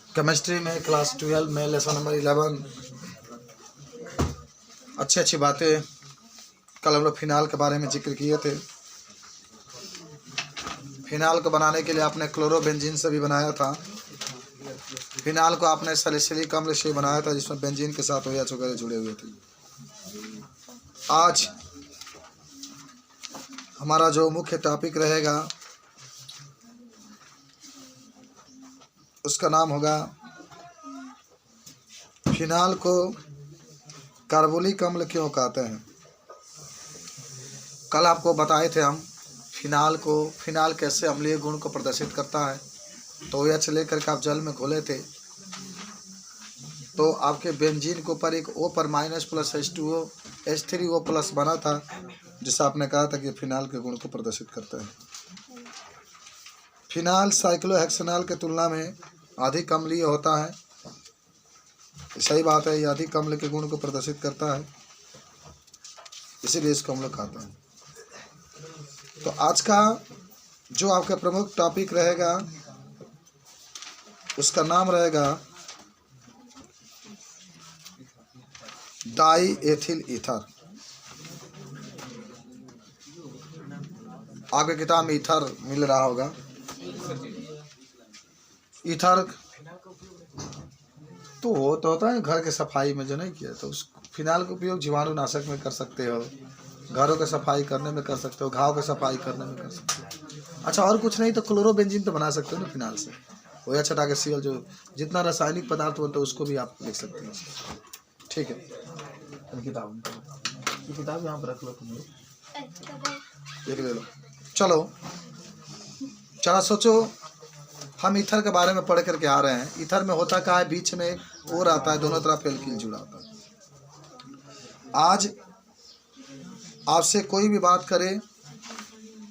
Chemistry में class 12 में lesson number 11 अच्छी अच्छी बातें कल हम लोग फिनाल के बारे में जिक्र किए थे। फिनाल को बनाने के लिए आपने क्लोरोबेंजीन से भी बनाया था। फिनाल को आपने सैलिसिलिक अम्ल से बनाया था जिसमें बेंजीन के साथ OH वगैरह जुड़े हुए थे। आज हमारा जो मुख्य टॉपिक रहेगा उसका नाम होगा फिनाल को कार्बोलिक अम्ल क्यों कहते हैं। कल आपको बताए थे हम फिनाल कैसे अम्लीय गुण को प्रदर्शित करता है। तो OH लेकर के आप जल में घोले थे तो आपके बेंजीन के ऊपर एक O पर minus plus H2O H3O plus बना था जिसे आपने कहा था कि फिनाल के गुण को प्रदर्शित करता है। फिनाल साइक्लोहेक्सेनॉल के तुलना में अधिक अम्लीय होता है। सही बात है, ये अधिक अम्ल के गुण को प्रदर्शित करता है, इसीलिए इसको हम लोग खाते हैं। तो आज का जो आपका प्रमुख टॉपिक रहेगा उसका नाम रहेगा डाई एथिल ईथर। आपके किताब में ईथर मिल रहा होगा। ईथर तो होता है घर के सफाई में, जो नहीं किया तो उस फिनाल का उपयोग जीवाणुनाशक में कर सकते हो, घरों के सफाई करने में कर सकते हो, घाव के सफाई करने में कर सकते हो। अच्छा, और कुछ नहीं तो क्लोरोबेंजीन तो बना सकते हो ना फिनाल से। OH हटा के सीएल जो जितना रासायनिक पदार्थ होता है उसको भी आप लिख सकते हो। ठीक है, किताब यहाँ पर रख लो, तुम लोग एक ले लो। चलो सोचो, हम ईथर के बारे में पढ़ करके आ रहे हैं। ईथर में होता क्या है, बीच में एक और आता है, दोनों तरफ एल्किल जुड़ा होता है। आज आपसे कोई भी बात करे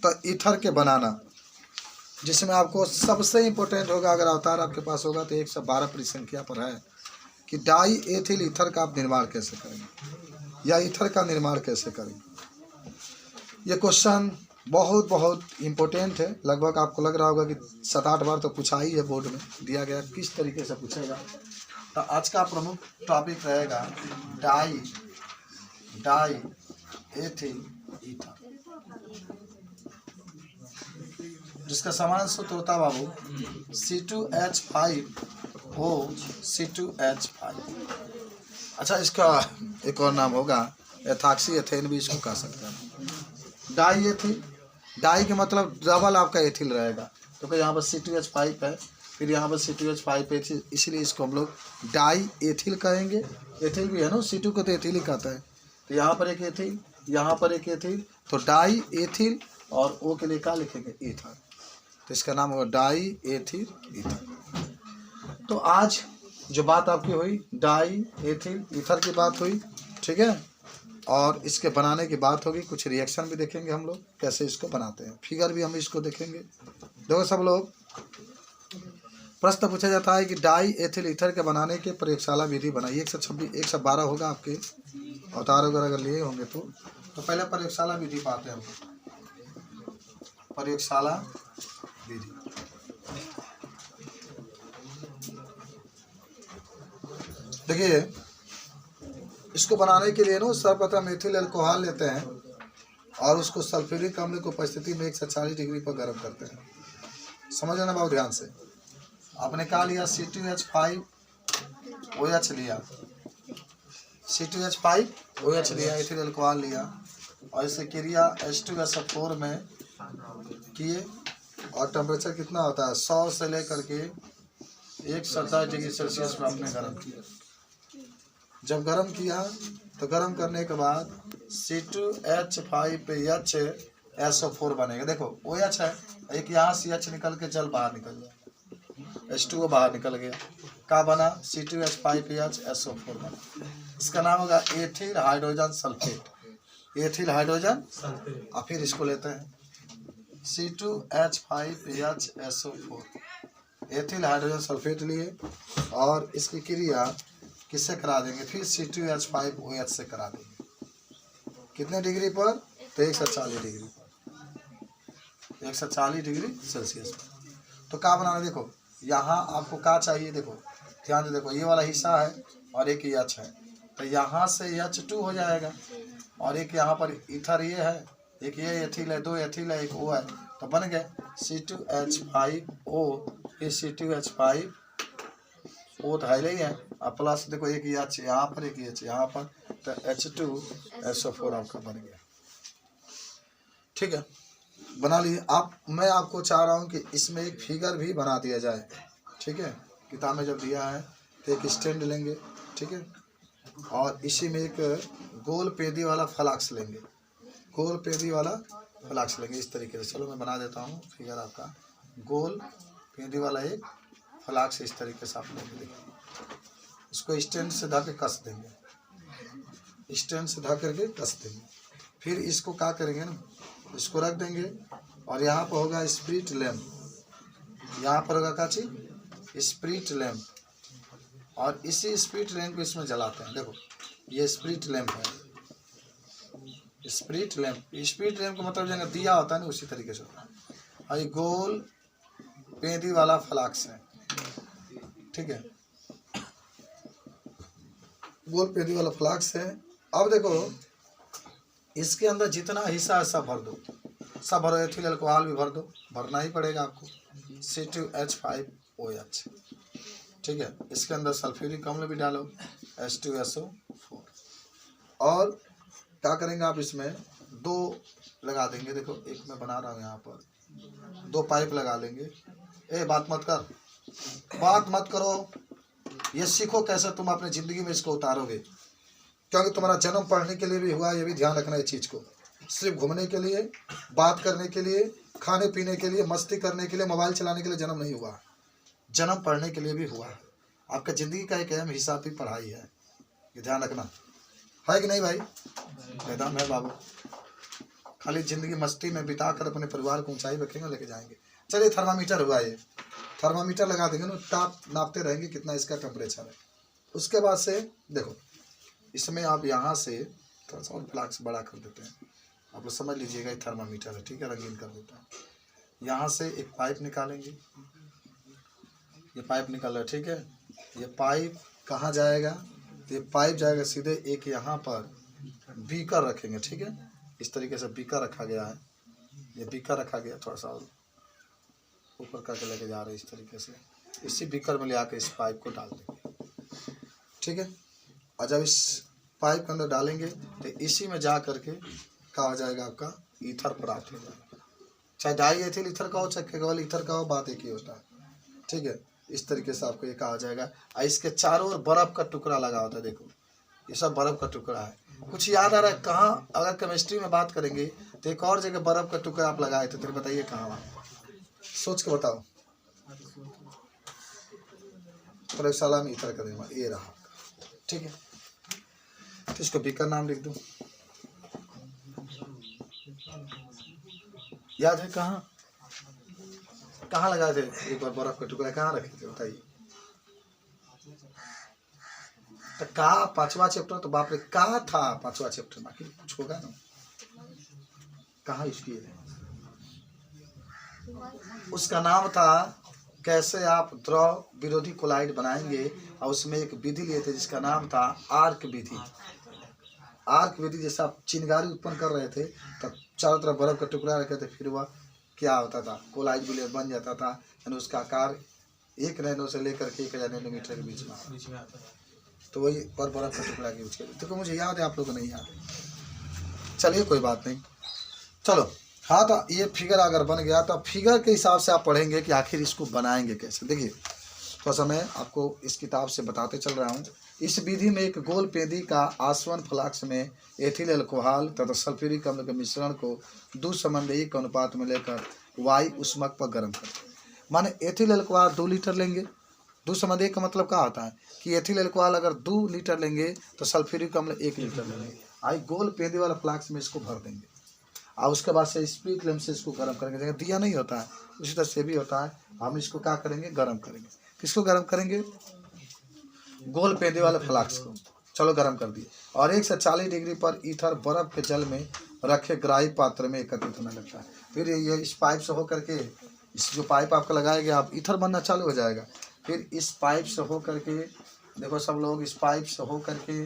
तो ईथर के बनाना, जिसमें आपको सबसे इम्पोर्टेंट होगा, अगर अवतार आपके पास होगा तो 112 परिसंख्या पर है कि डाई एथिल ईथर का आप निर्माण कैसे करेंगे या ईथर का निर्माण कैसे करेंगे। ये क्वेश्चन बहुत बहुत इम्पोर्टेंट है। लगभग आपको लग रहा होगा कि 7-8 बार तो पूछा ही है, बोर्ड में दिया गया किस तरीके से पूछेगा। तो आज का प्रमुख टॉपिक रहेगा डाई एथिल ईथर, जिसका समान सूत्र होता है बाबू C2H5O C2H5। अच्छा, इसका एक और नाम होगा एथॉक्सी एथेन भी इसको कह सकते हैं। डाई एथिल, डाई के मतलब डबल आपका एथिल रहेगा, तो यहाँ पर C2H5 है, फिर यहाँ पर C2H5 एथिल, इसलिए इसको हम लोग डाई एथिल कहेंगे। एथिल भी है ना, C2 को तो एथिल ही कहता है। तो यहाँ पर एक एथिल, यहाँ पर एक एथिल, तो डाई एथिल, और O के लिए क्या लिखेंगे, ईथर। तो इसका नाम होगा डाई एथिल ईथर। तो आज जो बात आपकी हुई डाई एथिल ईथर की बात हुई, ठीक है, और इसके बनाने की बात होगी। कुछ रिएक्शन भी देखेंगे हम लोग कैसे इसको बनाते हैं, फिगर भी हम इसको देखेंगे। देखो सब लोग, प्रश्न पूछा जाता है कि डाई एथिल ईथर के बनाने के प्रयोगशाला विधि बनाइए। 112 होगा आपके अवतार वगैरह अगर लिए होंगे तो पहले प्रयोगशाला विधि पाते हैं हम। प्रयोगशाला विधि, देखिए इसको बनाने के लिए ना सर्वप्रथम एथिल अल्कोहल लेते हैं और उसको सल्फ्यूरिक अम्ल की उपस्थिति में 140 डिग्री पर गर्म करते हैं। समझ लेना बहुत ध्यान से। आपने क्या लिया, C2H5OH लिया, C2H5OH लिया, एथिल अल्कोहल लिया, और इसे क्रिया H2SO4 में किए, और टेम्परेचर कितना होता है 100 से लेकर के 127 डिग्री सेल्सियस में आपने गर्म किया। जब गर्म किया तो गर्म करने के बाद C2H5SO4 बनेगा। देखो OH है, एक यहाँ से H निकल के जल बाहर निकल गया, H2O बाहर निकल गया, क्या बना, C2H5SO4 बना। इसका नाम होगा ethyl hydrogen sulphate, ethyl hydrogen sulphate. और फिर इसको लेते हैं C2H5SO4, एथिल हाइड्रोजन सल्फेट लिए, और इसकी क्रिया किससे करा देंगे, फिर C2H5OH से करा देंगे। कितने डिग्री पर, तो 140 डिग्री, 140 डिग्री सेल्सियस। तो क्या बनाना, देखो यहाँ आपको क्या चाहिए, देखो ध्यान से देखो, ये वाला हिस्सा है और एक H है, तो यहाँ से H2 हो जाएगा, और एक यहाँ पर ईथर ये है, एक ये एथिल है, 2 एथिल है, एक O है, तो बन गए C2H5O। ये C2H5O तो है ही है, और प्लस देखो एक H यहाँ पर, एक H यहाँ पर, तो H2SO4 आपका बन गया। ठीक है, बना लिए आप। मैं आपको चाह रहा हूँ कि इसमें एक फिगर भी बना दिया जाए। ठीक है, किताब में जब दिया है तो एक स्टैंड लेंगे, ठीक है, और इसी में एक गोल पेदी वाला फ्लाक्स लेंगे, गोल पेदी वाला फ्लाक्स लेंगे इस तरीके से। चलो मैं बना देता हूँ फिगर आपका, गोल पेदी वाला एक फ्लाक्स इस तरीके से आप लेंगे। देखिए, इसको स्टैंड से धा के कस देंगे, स्टैंड से धा करके कस देंगे। फिर इसको क्या करेंगे ना, इसको रख देंगे, और यहाँ पर होगा स्प्रिट लैम्प, यहाँ पर होगा क्या चीज, स्प्रिट लैम्प, और इसी स्प्रिट लैम्प को इसमें जलाते हैं। देखो ये स्प्रिट लैम्प है, स्प्रिट लैम्प, स्प्रिट लैम्प का मतलब जो दिया होता है ना, उसी तरीके से होता है। और ये गोल पेंदी वाला फ्लाक्स है, ठीक है, गोल पेंदी वाला फ्लाक्स है। अब देखो इसके अंदर जितना हिस्सा है सब भर दो, सब भरो, एथिल अल्कोहल भी भर दो, भरना ही पड़ेगा आपको, C2H5OH। ठीक है, इसके अंदर सल्फ्यूरिक अम्ल भी डालो, H2SO4। और क्या करेंगे आप, इसमें 2 लगा देंगे। देखो एक मैं बना रहा हूँ यहाँ पर, 2 पाइप लगा लेंगे। बात मत कर, बात मत करो, ये सीखो कैसे तुम अपने ज़िंदगी में इसको उतारोगे, क्योंकि तुम्हारा जन्म पढ़ने के लिए भी हुआ, ये भी ध्यान रखना है चीज़ को। सिर्फ घूमने के लिए, बात करने के लिए, खाने पीने के लिए, मस्ती करने के लिए, मोबाइल चलाने के लिए जन्म नहीं हुआ, जन्म पढ़ने के लिए भी हुआ है। आपका ज़िंदगी का एक अहम हिस्सा भी पढ़ाई है, ये ध्यान रखना है कि नहीं भाई? एकदम है बाबू, खाली ज़िंदगी मस्ती में बिता कर अपने परिवार को ऊंचाई रखेंगे, लेके जाएंगे। चलिए थर्मामीटर हुआ, ये थर्मामीटर लगा देंगे ना, ताप नापते रहेंगे कितना इसका टेम्परेचर है। उसके बाद से देखो इसमें आप यहाँ से थोड़ा सा और फ्लाक्स बड़ा कर देते हैं, आप लोग समझ लीजिएगा, ये थर्मामीटर है, ठीक है, रंगीन कर देते हैं। यहाँ से एक पाइप निकालेंगे, ये पाइप निकल रहा है, ठीक है, ये पाइप कहाँ जाएगा, ये पाइप जाएगा सीधे एक यहाँ पर बीकर रखेंगे, ठीक है, इस तरीके से बीकर रखा गया है, ये बीकर रखा गया, थोड़ा सा ऊपर करके लेके जा रहे हैं इस तरीके से, इसी बीकर में ले आके इस पाइप को डाल देंगे, ठीक है। और जब इस पाइप के अंदर डालेंगे तो इसी में जा करके क्या हो जाएगा, आपका ईथर प्राप्त हो जाएगा, चाहे डाई एथिल ईथर का हो, चाहे केवल ईथर का हो, बात एक ही होता है, ठीक है। इस तरीके से आपको ये कहा जाएगा। और इसके चारों ओर बर्फ़ का टुकड़ा लगा होता है, देखो ये सब बर्फ़ का टुकड़ा है। कुछ याद आ रहा है कहाँ, अगर केमिस्ट्री में बात करेंगे तो एक और जगह बर्फ़ का टुकड़ा आप लगाए थे, तो बताइए कहाँ वहाँ, सोच के बताओ। प्रयोगशाला में ईथर का निर्माण ये रहा, ठीक है। तो इसको बीकर नाम लिख दो, याद है कहाँ कहाँ लगाए थे एक बार बर्फ का टुकड़ा, कहाँ रखे थे बताइए। तो कहा 5वां चैप्टर, तो बाप रे कहा था 5वां चैप्टर, बाकी कुछ होगा ना, कहाँ इसकी है, उसका नाम था कैसे आप द्रव विरोधी कोलाइड बनाएंगे, और उसमें एक विधि लिए थे जिसका नाम था आर्क विधि। आर्क विधि जैसे आप चिंगारी उत्पन्न कर रहे थे, तब चारों तरफ बर्फ का टुकड़ा रखे थे, फिर वह क्या होता था, कोलाइड विलय बन जाता था, यानी उसका आकार 1 नैनो से लेकर के 1000 नैनोमीटर के बीच में आता है। तो वही पर बर्फ का टुकड़ा यूज किया, देखो मुझे याद है, आप लोगों को नहीं याद, चलिए कोई बात नहीं। चलो हाँ, तो ये फिगर अगर बन गया तो फिगर के हिसाब से आप पढ़ेंगे कि आखिर इसको बनाएंगे कैसे। देखिए थोड़ा सा मैं आपको इस किताब से बताते चल रहा हूँ। इस विधि में एक गोल पेदी का आसवन फ्लाक्स में एथिल अल्कोहल तथा सल्फ्यूरिक अम्ल के मिश्रण को 2 समन्वयिक अनुपात में लेकर वायु उष्मक पर गर्म करते हैं। माने एथिल अल्कोहल 2 लीटर लेंगे, 2 समन्वयिक का मतलब क्या होता है कि एथिल अल्कोहल अगर 2 लीटर लेंगे तो सल्फ्यूरिक अम्ल 1 लीटर लेंगे। आई गोल पेदी वाला फ्लाक्स में इसको भर देंगे, और उसके बाद से स्प्रिट लैम्प से इसको गर्म करेंगे। जगह दिया नहीं होता है उसी तरह से भी होता है, हम इसको क्या करेंगे, गर्म करेंगे। किसको गर्म करेंगे, गोल पेंदे वाले फ्लाक्स को। चलो गर्म कर दिए, और 1 से 40 डिग्री पर ईथर बर्फ के जल में रखे ग्राही पात्र में एकत्रित होने लगता है। फिर ये इस पाइप से होकर के इस जो पाइप आपका लगाया गया, आप ईथर बनना चालू हो जाएगा। फिर इस पाइप से हो करके, देखो सब लोग, इस पाइप से हो करके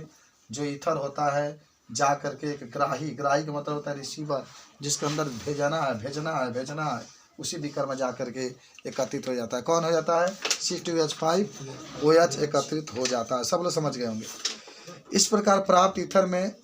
जो ईथर होता है जा करके एक ग्राही, ग्राही का मतलब होता है रिसीवर, जिसके अंदर भेजना है, उसी बीकर में जा करके एकत्रित हो जाता है। कौन हो जाता है? C2H5OH एकत्रित हो जाता है। सब लोग समझ गए होंगे। इस प्रकार प्राप्त ईथर में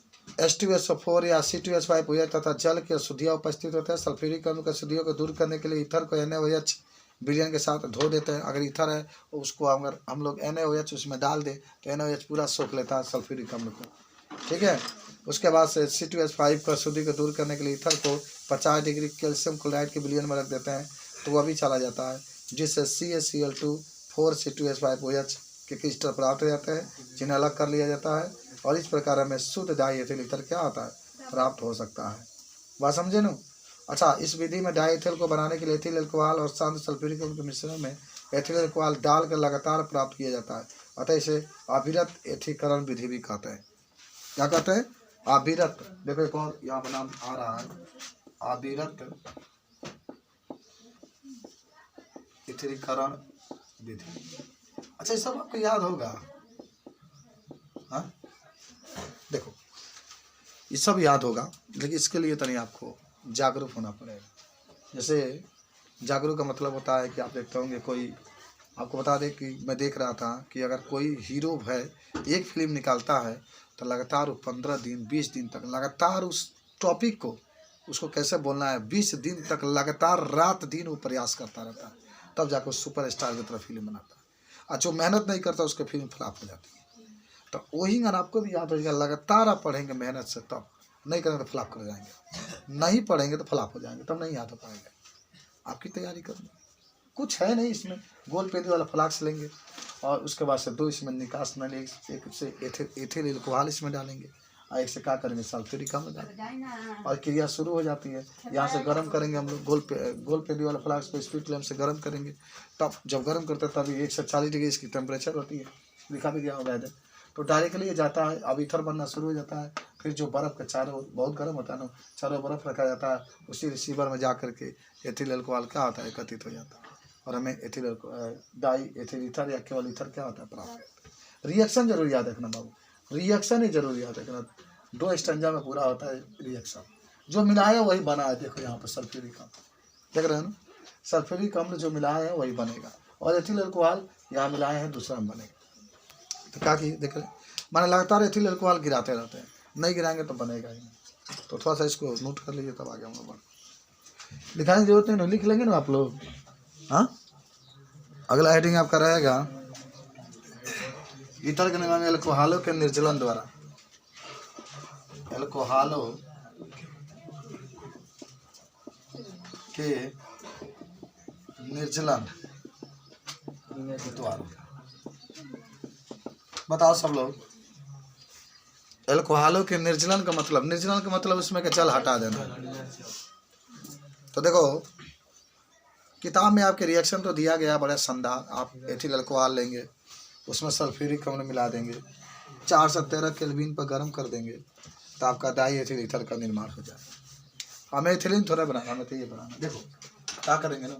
H2SO4 या C2H5OH तथा जल की अशुद्धियाँ उपस्थित होते हैं। सल्फ्यूरिक अम्ल की अशुद्धियों को दूर करने के लिए ईथर को NaOH विलयन के साथ धो देते हैं। अगर ईथर है उसको अगर हम लोग NaOH उसमें डाल दें तो NaOH पूरा सोख लेता है सल्फ्यूरिक अम्ल को, ठीक है। उसके बाद से C2H5 का अशुद्धि को दूर करने के लिए ईथर को 50 डिग्री कैल्शियम क्लोराइड के विलयन में रख देते हैं, तो वह भी चला जाता है, जिससे CaCl2 4C2H5OH के क्रिस्टल प्राप्त हो जाते हैं, जिन्हें अलग कर लिया जाता है, और इस प्रकार हमें शुद्ध डाई एथिल ईथर क्या होता है? प्राप्त हो सकता है। बात समझे नु? अच्छा, इस विधि में डाई एथिल को बनाने के लिए एथिल अल्कोहल और शांत सल्फ्यूरिक अम्ल के मिश्रण में एथिल अल्कोहल डालकर लगातार प्राप्त किया जाता है। अतः इसे अविरत एथीकरण विधि भी कहते हैं। क्या कहते हैं? अविरत। देखो एक और यहाँ पर नाम आ रहा है, अविरत एथीकरण विधि। अच्छा, ये सब आपको याद होगा, हाँ? देखो ये सब याद होगा, लेकिन इसके लिए तनी आपको जागरूक होना पड़ेगा। जैसे जागरूक का मतलब होता है कि आप देखते होंगे, कोई आपको बता दें कि मैं देख रहा था कि अगर कोई हीरो है एक फिल्म निकालता है तो लगातार 15 दिन 20 दिन तक लगातार उस टॉपिक को, उसको कैसे बोलना है, 20 दिन तक लगातार रात दिन वो प्रयास करता रहता है, तब जाकर सुपर स्टार की तरह फिल्म बनाता है। और जो मेहनत नहीं करता उसकी फिल्म फ्लॉप हो जाती है। तो वही गाना आपको भी याद हो जाएगा, लगातार आप पढ़ेंगे मेहनत से, तब नहीं करेंगे तो फ्लॉप कर जाएंगे, नहीं पढ़ेंगे तो फ्लॉप हो जाएंगे, तब नहीं याद हो पाएगा। आपकी तैयारी करनी, कुछ है नहीं इसमें, गोल पेदी वाला फ्लाक्स लेंगे और उसके बाद से 2 इसमें निकास में एक से एथिल अल्कोहल इसमें डालेंगे, और एक से क्या करेंगे, सल्फ्यूरिक अम्ल डालेंगे, और क्रिया शुरू हो जाती है। यहाँ से गर्म करेंगे हम लोग, गोल पेदी वाला फ्लाक्स को स्पीड फ्लेम से गर्म करेंगे। तब जब गर्म करते हैं तभी 140 डिग्री इसकी टेम्परेचर होती है, लिखा भी गया होगा इधर। तो डायरेक्टली ये जाता है, अब ईथर बनना शुरू हो जाता है। फिर जो बर्फ़ के चारों, बहुत गर्म होता है ना, चारों बर्फ़ रखा जाता है, उसी रिसीवर में जा करके एथिल अल्कोहल क्या होता है, एकत्रित हो जाता है, और हमें एथिल डाई एथिल ईथर या केवल ईथर क्या होता है, प्राप्त। रिएक्शन जरूर याद रखना बाबू, रिएक्शन ही जरूर याद रखना। 2 स्टेंजा में पूरा होता है रिएक्शन, जो मिलाया वही बना है। देखो यहाँ पर सल्फ्यूरिक अम्ल देख रहे हैं ना, सल्फ्यूरिक अम्ल जो मिलाए हैं वही बनेगा, और एथिल अल्कोहल यहाँ मिलाए हैं दूसरा में बनेगा। तो क्या कि देख रहे हैं, माने लगातार एथिल अल्कोहल गिराते रहते हैं, नहीं गिराएंगे तो बनेगा ही नहीं। तो थोड़ा सा इसको नोट कर लीजिए, तब आगे हम लोग लिखाने की जरूरत नहीं, लिख लेंगे ना आप लोग। हाँ, अगला हेडिंग आपका रहेगा ईथर के निर्माण में अल्कोहलों के निर्जलन द्वारा, अल्कोहलों के निर्जलन द्वारा। बताओ सब लोग, अल्कोहलों के निर्जलन का मतलब, निर्जलन का मतलब उसमें का जल हटा देना। तो देखो किताब में आपके रिएक्शन तो दिया गया बड़ा शानदार। आप एथिल अल्कोहल लेंगे, उसमें सल्फ्यूरिक अम्ल मिला देंगे, 4 से 13 केल्विन पर गर्म कर देंगे, तो आपका डाई एथिल ईथर का निर्माण हो जाएगा। हमें एथिलीन थोड़ा बनाना, हमें तो ये बनाना। देखो क्या करेंगे ना,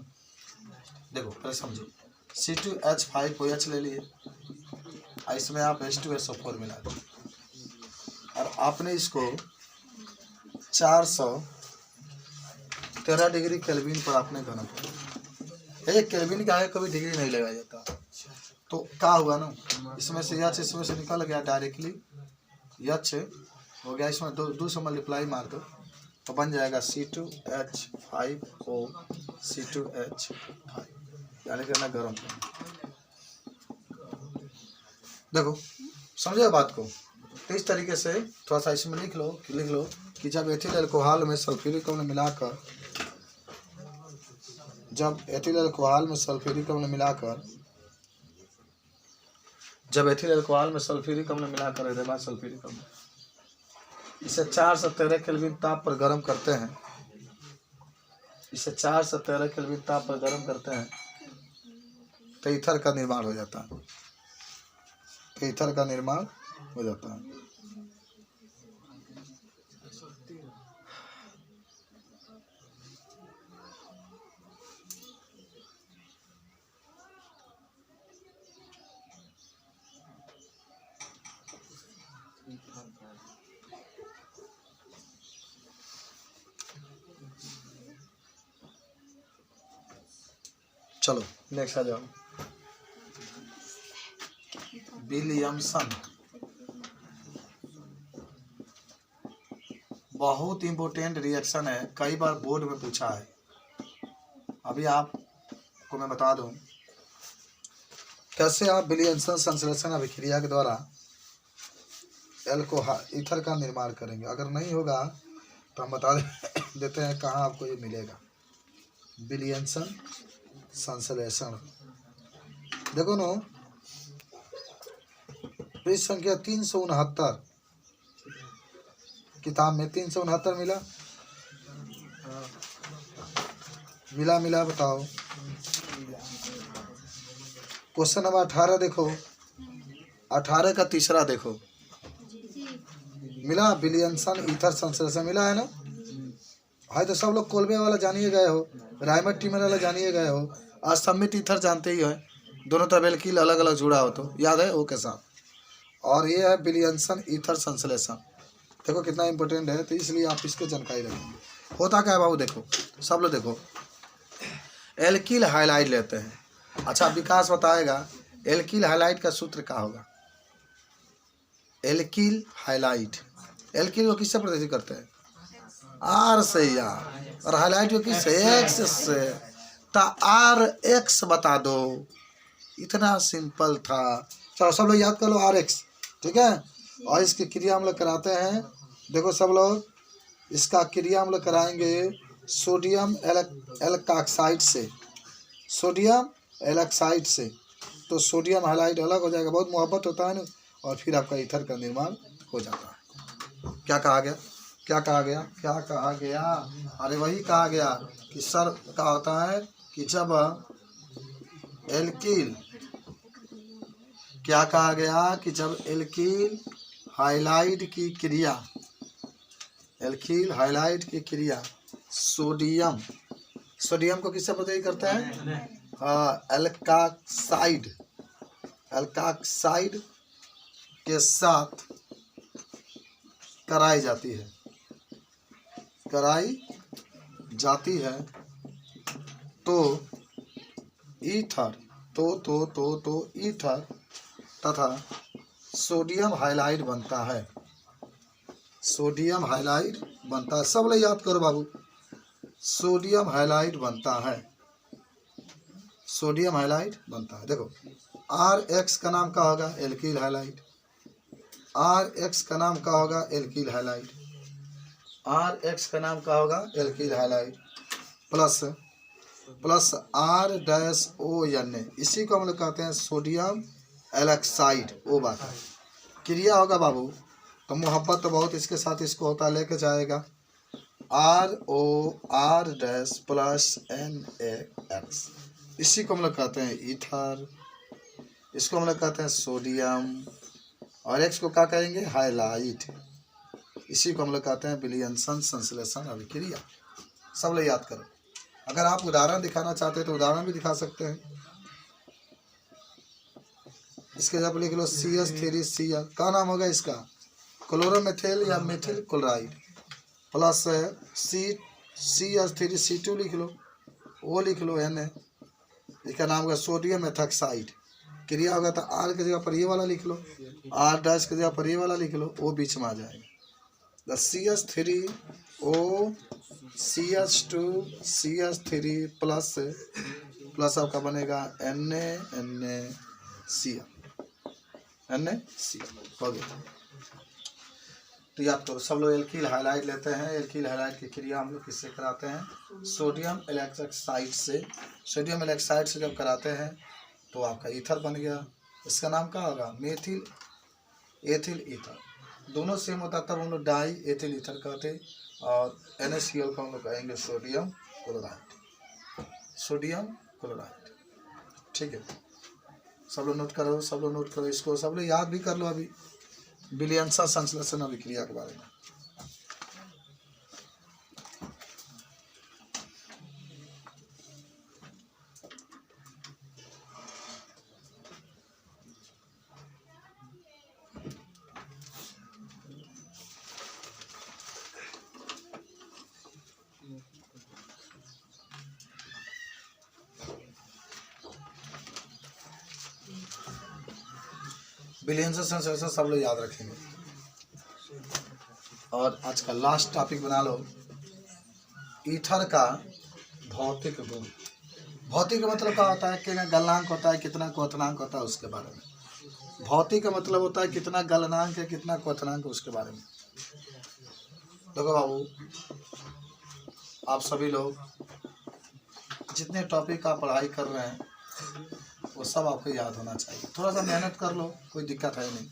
देखो पहले समझो, C2H5OH ले लिए, इसमें आप H2SO4 मिला दें, और आपने इसको 413 डिग्री केल्विन पर आपने गर्म किया। एक केल्विन का है, कभी डिग्री नहीं लगाया जाता। तो क्या हुआ ना, इसमें से H इसमें से निकल गया डायरेक्टली, H हो गया, इसमें 2 से मल्टीप्लाई मार दो तो बन जाएगा C2H5O C2H5, यानी कि ना गर्म। देखो समझे बात को। तो इस तरीके से थोड़ा सा इसमें लिख लो कि जब एथिल अल्कोहल में सल्फ्यूरिक अम्ल मिलाकर, जब एथिल अल्कोहल में सल्फ्यूरिक अम्ल मिलाकर सल्फ्यूरिक अम्ल इसे 4 से 13 केल्विन ताप पर गर्म करते हैं, इसे 4 से 13 केल्विन ताप पर गर्म करते हैं, तो ईथर का निर्माण हो जाता है, तो ईथर का निर्माण हो जाता है। चलो नेक्स्ट आ जाओ। विलियमसन, बहुत इंपॉर्टेंट रिएक्शन है, कई बार बोर्ड में पूछा है। अभी आपको मैं बता दूं कैसे आप विलियमसन संश्लेषण अभिक्रिया के द्वारा एल्कोहल ईथर का निर्माण करेंगे। अगर नहीं होगा तो हम बता देते हैं कहाँ आपको ये मिलेगा। विलियमसन संश्लेषण देखो ना, पृष्ठ संख्या 369 किताब में 369 मिला मिला मिला बताओ। क्वेश्चन नंबर 18 देखो, 18 का तीसरा देखो, मिला विलियमसन ईथर संश्लेषण मिला है ना। है तो सब लोग कोलबे वाला जानिए गए हो, रायमंड टीमर वाला जानिए गए हो, असमित ईथर जानते ही है, दोनों तरफ एल्किल अलग अलग जुड़ा हो तो याद है वो के साथ। और ये है विलियमसन ईथर संश्लेषण, देखो कितना इंपॉर्टेंट है, तो इसलिए आप इसको जानकारी रखेंगे। होता क्या है बाबू, देखो सब लोग देखो, एल्किल हाइलाइट लेते हैं। अच्छा विकास बताएगा एल्किल हाइलाइट का सूत्र क्या होगा। एल्किल हाइलाइट, एल्किल को किससे प्रदर्शित करते हैं, आर से यार, और हाइलाइट को किससे, एक्स से। तो आर एक्स बता दो, इतना सिंपल था। चलो सब लोग याद कर लो आर एक्स, ठीक है। और इसकी क्रिया हम लोग कराते हैं, देखो सब लोग इसका क्रिया हम लोग कराएंगे सोडियम एल्काक्साइड से, सोडियम एल्काक्साइड से। तो सोडियम हाइलाइट अलग हो जाएगा, बहुत मोहब्बत होता है ना, और फिर आपका ईथर का निर्माण हो जाता है। क्या कहा गया, क्या कहा गया, क्या कहा गया, अरे वही कहा गया कि सर क्या होता है कि जब एल्किल, क्या कहा गया कि जब एल्किल हाइलाइट की क्रिया, एल्किल हाइलाइट की क्रिया सोडियम, सोडियम को किससे प्रदर्शित करता है, एल्काक्साइड, एल्काक्साइड के साथ कराई जाती है, कराई जाती है, तो ईथर तो ईथर तथा सोडियम हाइलाइड बनता है, सोडियम हाइलाइड बनता है। सब लोग याद करो बाबू, सोडियम हाइलाइड बनता है, सोडियम हाइलाइड बनता है। देखो आर एक्स का नाम क्या होगा, एल्किल हाइलाइड, आर एक्स का नाम क्या होगा, एल्किल हाइलाइड, आर एक्स का नाम क्या होगा, alkyl halide, plus plus R dash O N A, इसी को हम लोग कहते हैं सोडियम एल्काक्साइड। वो बात है, क्रिया होगा बाबू, तो मोहब्बत तो बहुत इसके साथ इसको होता है, लेके जाएगा R O R dash plus N A X, इसी को हम लोग कहते हैं ईथर, इसको हम लोग कहते हैं सोडियम, और एक्स को क्या कहेंगे, हाइलाइट, इसी को हम लोग कहते हैं विलियमसन संश्लेषण अभिक्रिया। सब लोग याद करो। अगर आप उदाहरण दिखाना चाहते हैं तो उदाहरण भी दिखा सकते हैं। इसके जब लिख लो CH3Cl, क्या नाम होगा इसका, क्लोरोमेथिल या मेथिल क्लोराइड, प्लस CH3C2 लिख लो, वो लिख लो Na, इसका नाम होगा सोडियम एथॉक्साइड। क्रिया होगा तो आर की जगह पर ये वाला लिख लो, आर डैश की जगह पर ये वाला लिख लो, वो बीच में आ जाएगा। CH3O CH2 CH3 plus plus आपका बनेगा NaCl, हो गया। तो याद करो सब लोग एल्किल हाइलाइट लेते हैं, एल्किल हाइलाइट की क्रिया हम लोग किससे कराते हैं, सोडियम एल्काक्साइड से, सोडियम एल्काक्साइड से जब कराते हैं तो आपका ईथर बन गया। इसका नाम क्या होगा, मेथिल एथिल ईथर, दोनों सेम होता तब हम लोग डाई एथिल ईथर कहते, और NaCl को हम लोग कहेंगे सोडियम क्लोराइड, सोडियम क्लोराइड, ठीक है। सब लोग नोट करो, सब लोग नोट करो, इसको सब लोग याद भी कर लो अभी विलियमसन संश्लेषण अभिक्रिया के बारे में। विलियमसन संश्लेषण सब लोग याद रखेंगे। और आज का लास्ट टॉपिक बना लो, ईथर का भौतिक गुण। भौतिक का मतलब क्या होता है? कि गलनांक होता है, कितना क्वथनांक होता है, उसके बारे में। भौतिक का मतलब होता है कितना गलनांक है, कितना क्वथनांक है, उसके बारे में। देखो बाबू, आप सभी लोग जितने टॉपिक का पढ़ाई कर रहे हैं वो सब आपको याद होना चाहिए। थोड़ा सा मेहनत कर लो, कोई दिक्कत है नहीं।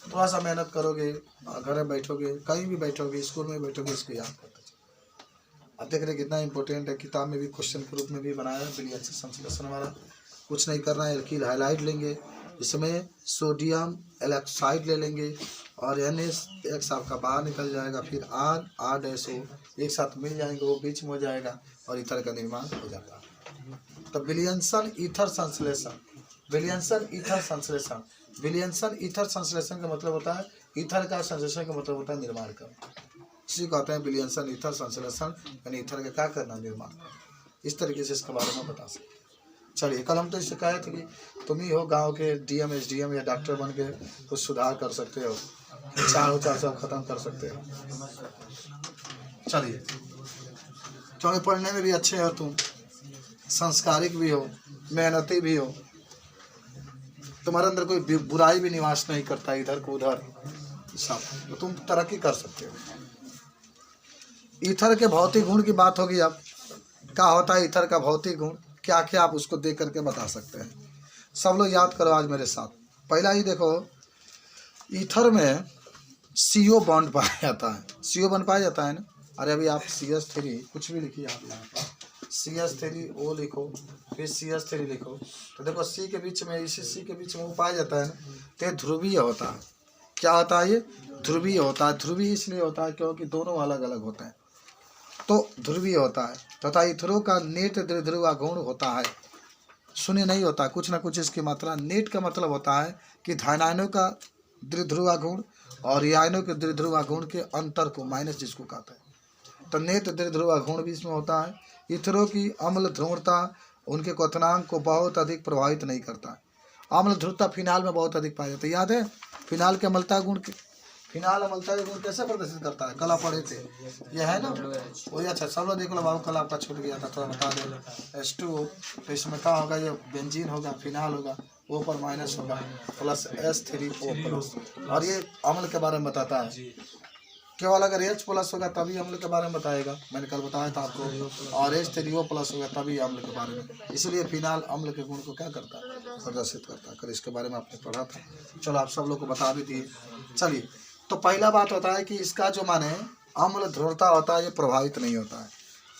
थोड़ा सा मेहनत करोगे, घर में बैठोगे, कहीं भी बैठोगे, स्कूल में बैठोगे, इसको याद करते चलो। अब देख रहे कितना इंपॉर्टेंट है, किताब में भी क्वेश्चन के रूप में भी बनाया है विलियमसन संश्लेषण वाला। कुछ नहीं करना है, एल्कील हाइलाइट लेंगे, इसमें सोडियम एल्ऑक्साइड ले लेंगे और NH आपका बाहर निकल जाएगा, फिर R-O एक साथ मिल जाएंगे, वो बीच में हो जाएगा और ईथर का निर्माण हो जाता है। तो विलियमसन ईथर संश्लेषण, विलियमसन ईथर संश्लेषण, विलियमसन ईथर संश्लेषण का मतलब होता है, ईथर का संश्लेषण का मतलब होता है निर्माण करना। इसी को कहते हैं विलियमसन ईथर संश्लेषण, यानी ईथर का क्या करना, निर्माण। इस तरीके से इसके बारे में बता सकते। चलिए, कल हम तो इससे कहे थे कि तुम ही हो गांव के DM SDM या डॉक्टर बन के कुछ सुधार कर सकते हो, चार सब खत्म कर सकते हो। चलिए, क्योंकि पढ़ने में भी अच्छे हो तुम, संस्कारिक भी हो, मेहनती भी हो, तुम्हारे अंदर कोई बुराई भी निवास नहीं करता, इधर को उधर सब, तो तुम तरक्की कर सकते हो। ईथर के भौतिक गुण की बात होगी। अब क्या होता है ईथर का भौतिक गुण, क्या क्या आप उसको देख करके बता सकते हैं। सब लोग याद करो आज मेरे साथ। पहला ही देखो, ईथर में CO बॉन्ड पाया जाता है। CO बॉन्ड पाया जाता है ना। अरे अभी आप CH3 कुछ भी लिखिए, आप यहाँ पर CH3O लिखो, फिर CH3 लिखो, तो देखो C के बीच में, इसी C के बीच में वो पाया जाता है ना, तो ये ध्रुवीय होता है। क्या होता है? ये ध्रुवीय होता है। ध्रुवीय इसलिए होता है क्योंकि दोनों अलग अलग होते हैं, तो ध्रुवीय होता है। तथा ईथरों का नेट द्विध्रुवा गुण होता है। शून्य नहीं होता, कुछ ना कुछ इसकी मात्रा। नेट का मतलब होता है कि धानायनों का द्विध्रुवा गुण और यायनों के द्विध्रुवा गुण के अंतर को माइनस जिसको कहते हैं, तो नेट द्विध्रुवा गुण भी इसमें होता है। ईथरों की अम्ल ध्रुवता उनके क्वथनांक को बहुत अधिक प्रभावित नहीं करता है। अम्ल ध्रुवता फिनाल में बहुत अधिक पाया जाता है। याद है फिनाल के अम्लता गुण, फिनाल अम्लता के गुण कैसे प्रदर्शित करता है? कल आप पढ़े थे, ये है ना वही। अच्छा, सब लोग देख लो बाबू, कल आपका छूट गया था, थोड़ा बता दे। H2, तो इसमें क्या होगा? ये बेंजीन होगा, फिनाल होगा, O पर माइनस होगा, प्लस H3O प्लस, और ये अम्ल के बारे में बताता है। केवल अगर H प्लस होगा तभी अम्ल के बारे में बताएगा, मैंने कल बताया था आपको, और H3O प्लस होगा तभी अम्ल के बारे में। इसलिए फिनाल अम्ल के गुण को क्या करता है? प्रदर्शित करता है। कल इसके बारे में आपने पढ़ा था। चलो, आप सब लोग को बता भी दिए। चलिए, तो पहला बात होता है कि इसका जो माने अम्ल ध्रुवता होता है, ये प्रभावित नहीं होता है।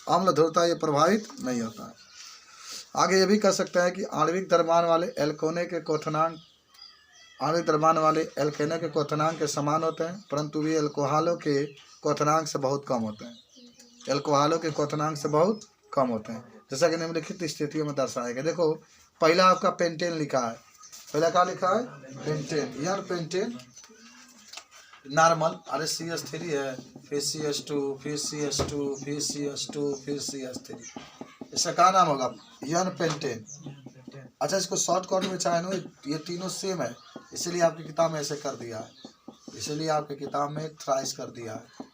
अम्ल ध्रुवता ये प्रभावित नहीं होता है। आगे ये भी कह सकते हैं कि आणविक द्रव्यमान वाले एल्कोने के क्वथनांक, आणविक द्रव्यमान वाले एल्केनों के क्वथनांक के समान होते हैं, परंतु वे एल्कोहलों के क्वथनांक से बहुत कम होते हैं। एल्कोहलों के क्वथनांक से बहुत कम होते हैं, जैसा कि निम्नलिखित स्थितियों में दर्शाया। देखो, पहला आपका पेंटेन लिखा है। पहला क्या लिखा है? पेंटेन। यार पेंटेन नॉर्मल, अरे CH3 है, फिर CH2, फिर CH2, फिर CH2, फिर CH3, इसका क्या नाम होगा? यन पेंटेन। अच्छा, इसको शॉर्टकट में चाहे ना, ये तीनों सेम है, इसलिए आपकी किताब में ऐसे कर दिया है, इसलिए आपकी किताब में थ्राइस कर दिया है,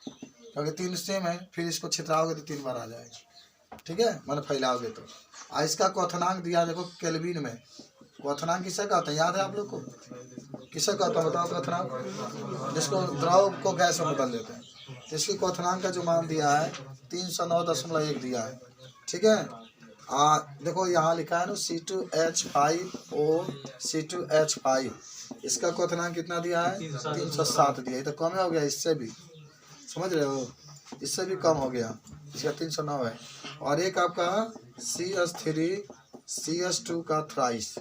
क्योंकि तीन सेम है। फिर इसको छितराओगे तो 3 बार आ जाएगा, ठीक है, मैंने फैलाओगे तो। इसका क्वथनांक दिया देखो केल्विन में। क्वथनांक किसे कहते हैं? याद है आप लोग को? किसे कहते हैं बताओ? क्वथनांक जिसको द्रव को गैस में बदल देते हैं। तो इसकी क्वथनांक का जो मान दिया है 309.1 दिया है, ठीक है। देखो यहाँ लिखा है ना C2H5O C2H5, इसका क्वथनांक कितना दिया है? 307 दिया है। तो कम हो गया इससे भी, समझ रहे हो, इससे भी कम हो गया, इसका 309 है। और एक आपका CH3 CH2 का थ्राइस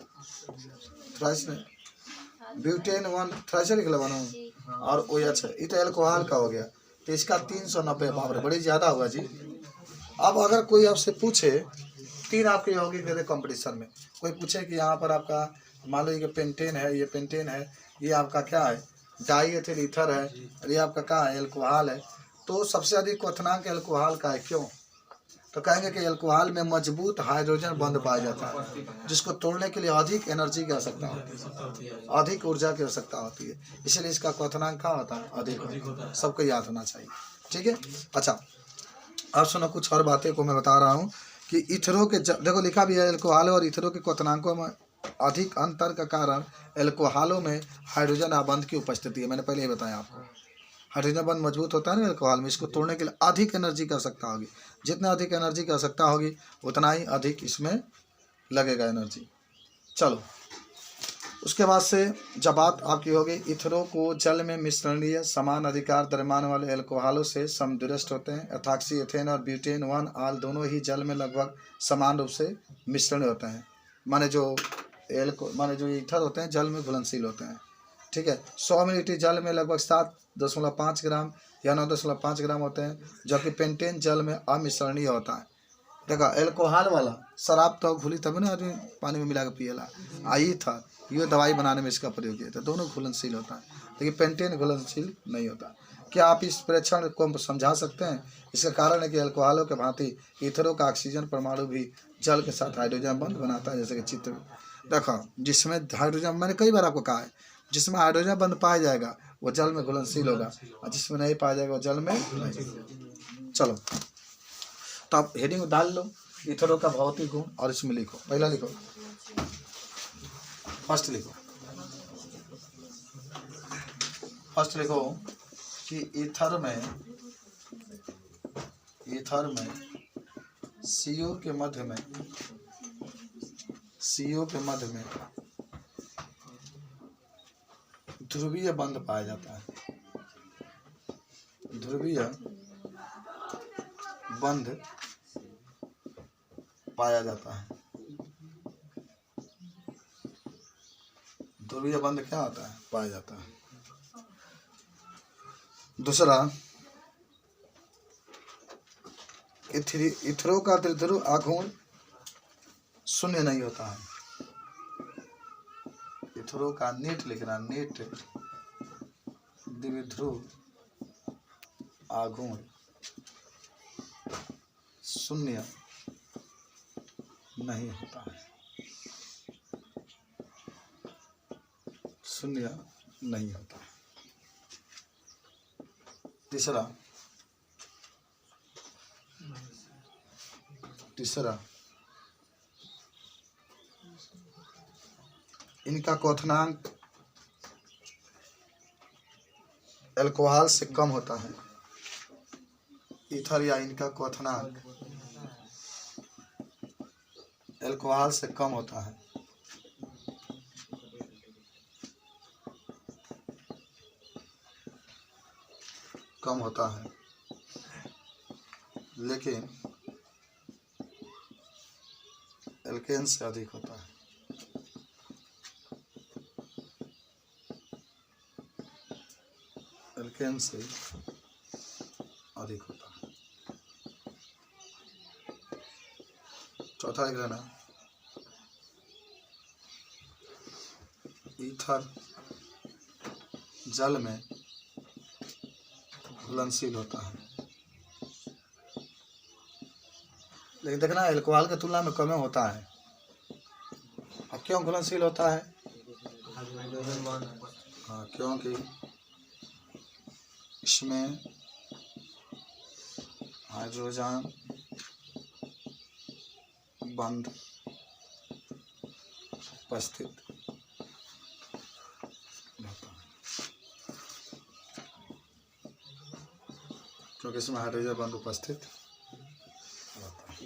में ब्यूटेन 1 थ्राइस लिख लो बना, और OH है, ये तो एल्कोहल का हो गया। तो इसका 390, बाप रे बड़ी ज़्यादा हुआ जी। अब अगर कोई आपसे पूछे, 3 आपके यौगिक दे दे कंपटीशन में, कोई पूछे कि यहाँ पर आपका मान लो ये पेंटेन है, ये पेंटेन है, ये आपका क्या है? डाई एथिल ईथर है, और ये आपका क्या है? एल्कोहल है। तो सबसे अधिक क्वथनांक एल्कोहल का है, क्यों? तो कहेंगे कि अल्कोहल में मजबूत हाइड्रोजन बंध पाया जाता है, जिसको तोड़ने के लिए अधिक एनर्जी की आवश्यकता होती है, अधिक ऊर्जा की आवश्यकता होती है, इसलिए इसका क्वथनांक क्या होता है, अधिक होता है। सबको याद होना चाहिए, ठीक है। अच्छा, अब सुनो कुछ और बातें को मैं बता रहा हूँ कि इथरो के देखो लिखा भी है, अल्कोहल और इथरो के क्वथनांकों में अधिक अंतर का कारण अल्कोहलों में हाइड्रोजन आबंध की उपस्थिति है। मैंने पहले ही बताया आपको, हाइड्रोजन बंध मजबूत होता है ना अल्कोहल में, इसको तोड़ने के लिए अधिक एनर्जी की आवश्यकता होगी। जितना अधिक एनर्जी की आवश्यकता होगी उतना ही अधिक इसमें लगेगा एनर्जी। चलो, उसके बाद से जब बात आपकी होगी, इथरो को जल में मिश्रणीय समान अधिकार द्रव्यमान वाले अल्कोहलों से समदृष्ट होते हैं। एथॉक्सी एथेन और ब्यूटेन 1 आल दोनों ही जल में लगभग समान रूप से मिश्रण होते हैं। माने जो ईथर होते हैं जल में घुलनशील होते हैं, ठीक है। 100 मिलीलीटर जल में लगभग 7.5 ग्राम या 9.5 ग्राम होते हैं, जबकि पेंटेन जल में अमिश्रणीय होता है। देखा, अल्कोहल वाला शराब तो घुली तभी ना आदमी पानी में मिला के पिएला, आई था ये दवाई बनाने में इसका प्रयोग किया था, दोनों घुलनशील होता है, लेकिन पेंटेन घुलनशील नहीं होता। क्या आप इस प्रेक्षण को समझा सकते हैं? इसका कारण है कि अल्कोहलों के भांति ईथरों का ऑक्सीजन परमाणु भी जल के साथ हाइड्रोजन बंध बनाता है। जैसे कि चित्र देखो, जिसमें हाइड्रोजन, मैंने कई बार आपको कहा है, जिसमें हाइड्रोजन बंध पाया जाएगा वो जल में घुलनशील होगा, और जिसमें नहीं पाया जाएगा वो जल में नहीं। चलो, तो आप हेडिंग डाल लो, इथरों का भौतिक गुण, और इसमें लिखो, पहला लिखो, फर्स्ट लिखो कि ईथर में सीओ के मध्य में ध्रुवीय बंध पाया जाता है। ध्रुवीय बंध पाया जाता है। ध्रुवीय बंध क्या होता है? पाया जाता है। दूसरा, इथरो का त्रिध्रुव आघूर्ण शून्य नहीं होता है। इथरो का नीट लिखना, नीट द्विध्रुव आघूर्ण शून्य नहीं होता है, शून्य नहीं होता है। तीसरा, इनका क्वथनांक अल्कोहल से कम होता है। ईथर या इनका क्वथनांक अल्कोहल से कम होता है। लेकिन एल्केन से अधिक होता है। एल्केन से अधिक होता है। चौथा लिख लेना, ईथर जल में घुलनशील होता है, लेकिन देखना अल्कोहल की तुलना में कम होता है। अब क्यों घुलनशील होता है? हाँ, क्योंकि इसमें हाइड्रोजन बंध उपस्थित होता है, क्योंकि इसमें हाइड्रोजन बंध उपस्थित होता है।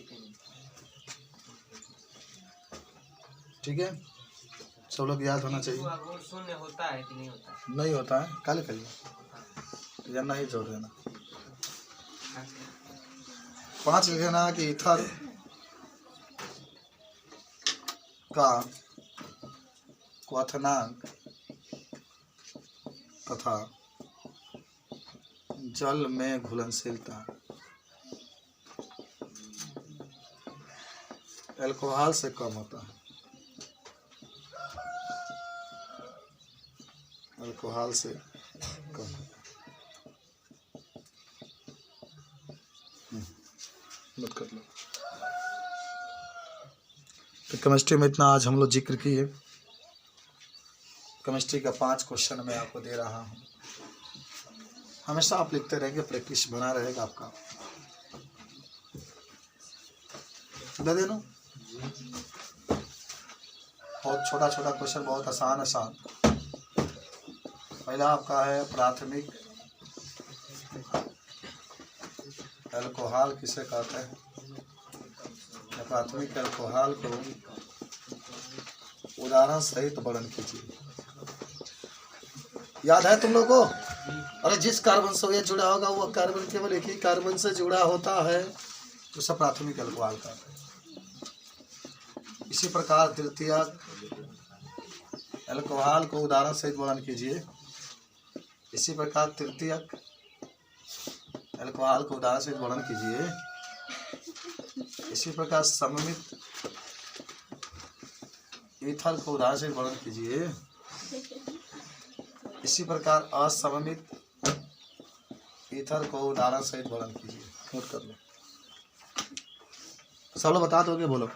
ठीक है, सब लोग याद होना चाहिए। शून्य होता है कि नहीं होता है? नहीं होता है, काले करिए जानना ही जोड़ देना। 5 लिखना कि ईथर का क्वथनांक तथा जल में घुलनशीलता अल्कोहल से कम होता है। अल्कोहल से कम। मत कर लो। केमिस्ट्री में इतना आज हम लोग जिक्र किए। केमिस्ट्री का 5 क्वेश्चन मैं आपको दे रहा हूँ। हमेशा आप लिखते रहेंगे, प्रैक्टिस बना रहेगा आपका। दे देना बहुत छोटा छोटा क्वेश्चन, बहुत आसान आसान। पहला आपका है प्राथमिक अल्कोहल किसे कहते हैं? प्राथमिक अल्कोहल को उदाहरण सहित वर्णन कीजिए। याद है तुम लोग को? अरे जिस कार्बन से ये जुड़ा होगा वो कार्बन केवल एक ही कार्बन से जुड़ा होता है, तो सब प्राथमिक अल्कोहल कहते हैं। इसी प्रकार तृतीय अल्कोहल को उदाहरण सहित वर्णन कीजिए। इसी प्रकार तृतीय अल्कोहल को उदाहरण सहित वर्णन कीजिए। इसी प्रकार सममित ईथर को उदाहरण सहित वर्णन कीजिए। इसी प्रकार असममित ईथर को उदाहरण सहित वर्णन कीजिए। नोट कर लो, सब लोग बता दोगे, बोलो।